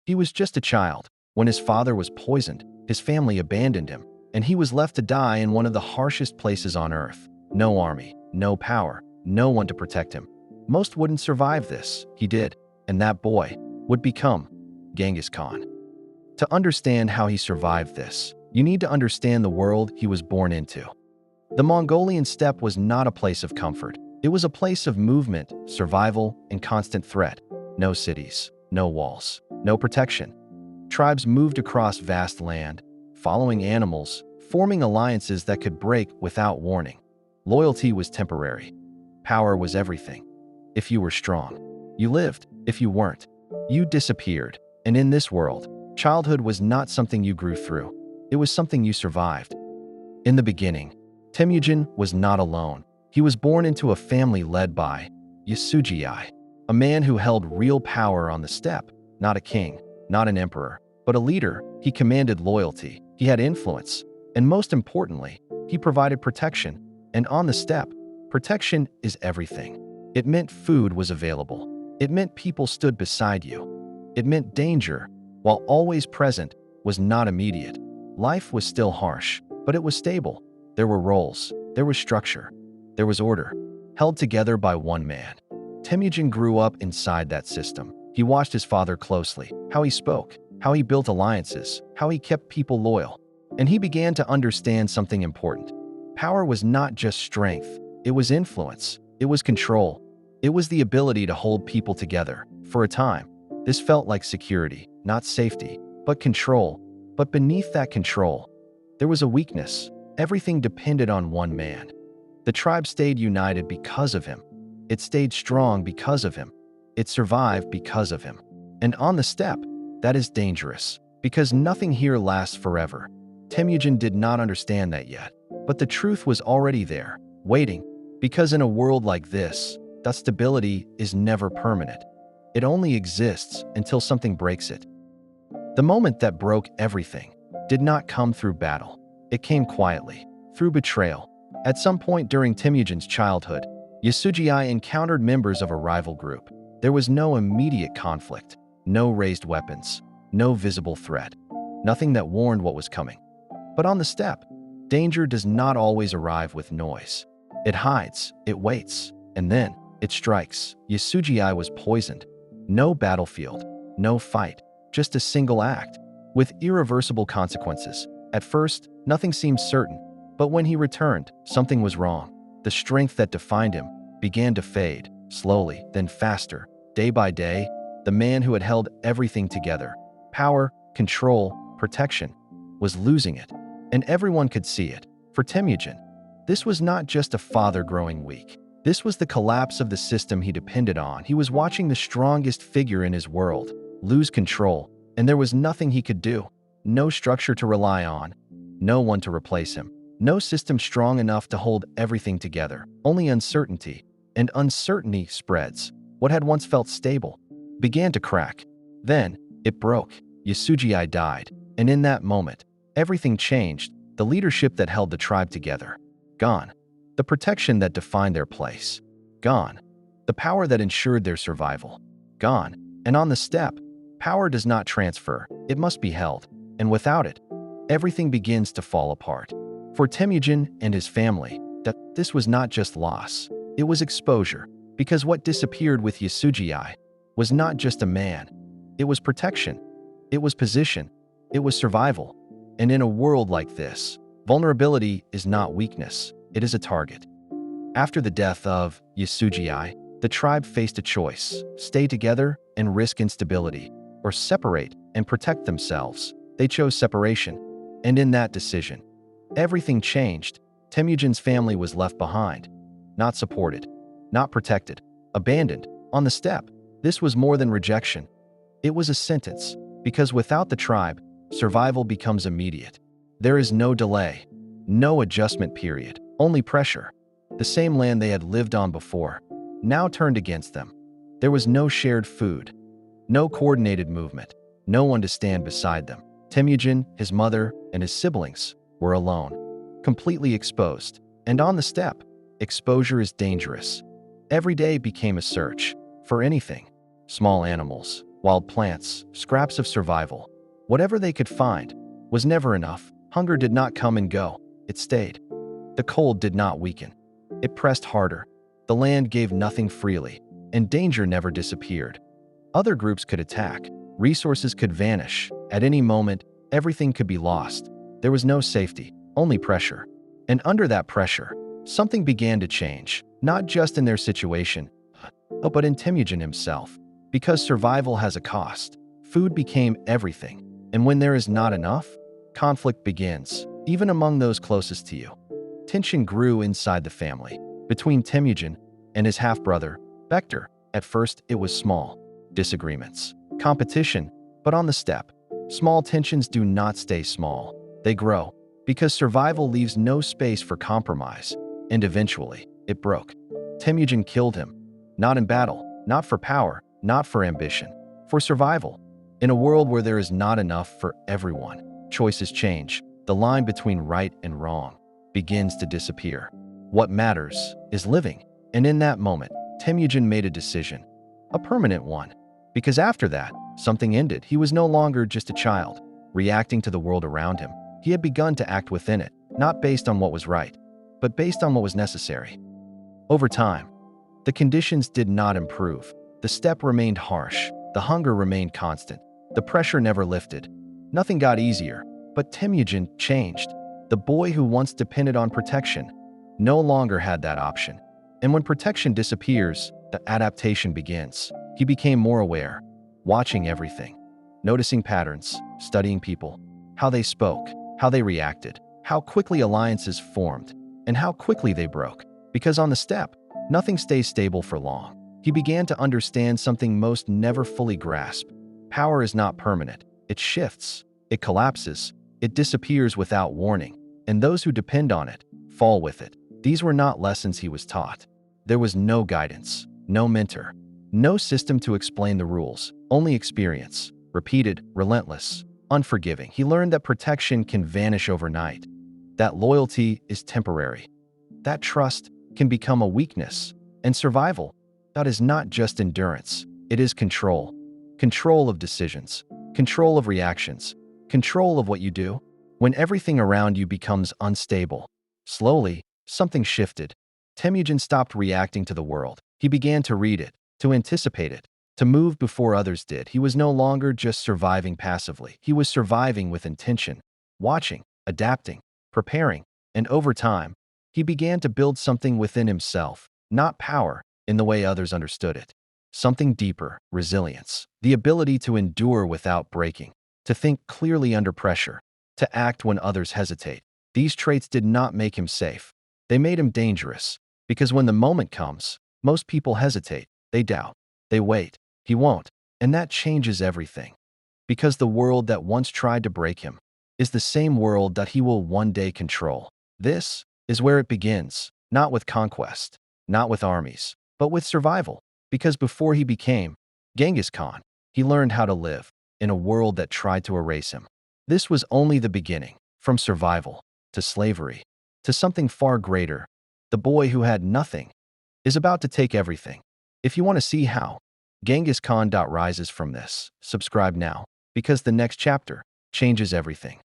He was just a child. When his father was poisoned, his family abandoned him, and he was left to die in one of the harshest places on earth. No army, no power, no one to protect him. Most wouldn't survive this. He did, and that boy would become Genghis Khan. To understand how he survived this, you need to understand the world he was born into. The Mongolian steppe was not a place of comfort. It was a place of movement, survival, and constant threat. No cities, no walls, no protection. Tribes moved across vast land, following animals, forming alliances that could break without warning. Loyalty was temporary. Power was everything. If you were strong, you lived. If you weren't, you disappeared. And in this world, childhood was not something you grew through. It was something you survived. In the beginning, Temujin was not alone. He was born into a family led by Yesugei, a man who held real power on the steppe, not a king, not an emperor, but a leader. He commanded loyalty, he had influence, and most importantly, he provided protection. And on the steppe, protection is everything. It meant food was available. It meant people stood beside you. It meant danger, while always present, was not immediate. Life was still harsh, but it was stable. There were roles, there was structure, there was order, held together by one man. Temujin grew up inside that system. He watched his father closely, how he spoke, how he built alliances, how he kept people loyal. And he began to understand something important. Power was not just strength, it was influence, it was control. It was the ability to hold people together. For a time, this felt like security, not safety, but control. But beneath that control, there was a weakness. Everything depended on one man. The tribe stayed united because of him. It stayed strong because of him. It survived because of him. And on the steppe, that is dangerous, because nothing here lasts forever. Temujin did not understand that yet, but the truth was already there, waiting, because in a world like this, that stability is never permanent. It only exists until something breaks it. The moment that broke everything did not come through battle. It came quietly, through betrayal. At some point during Temujin's childhood, Yesugei encountered members of a rival group. There was no immediate conflict, no raised weapons, no visible threat, nothing that warned what was coming. But on the steppe, danger does not always arrive with noise. It hides, it waits, and then it strikes. Yesugei was poisoned. No battlefield, no fight, just a single act, with irreversible consequences. At first, nothing seemed certain, but when he returned, something was wrong. The strength that defined him began to fade, slowly, then faster. Day by day, the man who had held everything together, power, control, protection, was losing it, and everyone could see it. For Temujin, this was not just a father growing weak. This was the collapse of the system he depended on. He was watching the strongest figure in his world lose control, and there was nothing he could do. No structure to rely on, no one to replace him, no system strong enough to hold everything together, only uncertainty. And uncertainty spreads. What had once felt stable began to crack. Then it broke. Yesugei died, and in that moment, everything changed. The leadership that held the tribe together, gone. The protection that defined their place, gone. The power that ensured their survival, gone. And on the steppe, power does not transfer, it must be held. And without it, everything begins to fall apart. For Temujin and his family, this was not just loss, it was exposure. Because what disappeared with Yesugei was not just a man, it was protection, it was position, it was survival. And in a world like this, vulnerability is not weakness, it is a target. After the death of Yesugei, the tribe faced a choice: stay together and risk instability, or separate and protect themselves. They chose separation, and in that decision, everything changed. Temujin's family was left behind, not supported, not protected, abandoned. On the steppe, this was more than rejection. It was a sentence, because without the tribe, survival becomes immediate. There is no delay, no adjustment period, only pressure. The same land they had lived on before now turned against them. There was no shared food, no coordinated movement, no one to stand beside them. Temujin, his mother, and his siblings were alone, completely exposed. And on the steppe, exposure is dangerous. Every day became a search for anything: small animals, wild plants, scraps of survival. Whatever they could find was never enough. Hunger did not come and go, it stayed. The cold did not weaken. It pressed harder. The land gave nothing freely, and danger never disappeared. Other groups could attack. Resources could vanish. At any moment, everything could be lost. There was no safety, only pressure. And under that pressure, something began to change, not just in their situation, but in Temujin himself. Because survival has a cost, food became everything. And when there is not enough, conflict begins, even among those closest to you. Tension grew inside the family, between Temujin and his half-brother, Bekhter. At first, it was small disagreements, competition, but on the steppe, small tensions do not stay small. They grow, because survival leaves no space for compromise, and eventually, it broke. Temujin killed him, not in battle, not for power, not for ambition, for survival. In a world where there is not enough for everyone, choices change. The line between right and wrong begins to disappear. What matters is living. And in that moment, Temujin made a decision, a permanent one. Because after that, something ended. He was no longer just a child, reacting to the world around him. He had begun to act within it, not based on what was right, but based on what was necessary. Over time, the conditions did not improve. The steppe remained harsh. The hunger remained constant. The pressure never lifted. Nothing got easier, but Temujin changed. The boy who once depended on protection no longer had that option. And when protection disappears, the adaptation begins. He became more aware, watching everything, noticing patterns, studying people, how they spoke, how they reacted, how quickly alliances formed, and how quickly they broke. Because on the steppe, nothing stays stable for long. He began to understand something most never fully grasped. Power is not permanent. It shifts, it collapses, it disappears without warning, and those who depend on it fall with it. These were not lessons he was taught. There was no guidance, no mentor, no system to explain the rules, only experience, repeated, relentless, unforgiving. He learned that protection can vanish overnight, that loyalty is temporary, that trust can become a weakness, and survival, that is not just endurance, it is control. Control of decisions, control of reactions, control of what you do. When everything around you becomes unstable, slowly, something shifted. Temujin stopped reacting to the world. He began to read it, to anticipate it, to move before others did. He was no longer just surviving passively. He was surviving with intention, watching, adapting, preparing, and over time, he began to build something within himself, not power in the way others understood it. Something deeper, resilience, the ability to endure without breaking, to think clearly under pressure, to act when others hesitate. These traits did not make him safe. They made him dangerous, because when the moment comes, most people hesitate, they doubt, they wait. He won't, and that changes everything. Because the world that once tried to break him is the same world that he will one day control. This is where it begins, not with conquest, not with armies, but with survival. Because before he became Genghis Khan, he learned how to live in a world that tried to erase him. This was only the beginning, from survival to slavery to something far greater. The boy who had nothing is about to take everything. If you want to see how Genghis Khan rises from this, subscribe now, because the next chapter changes everything.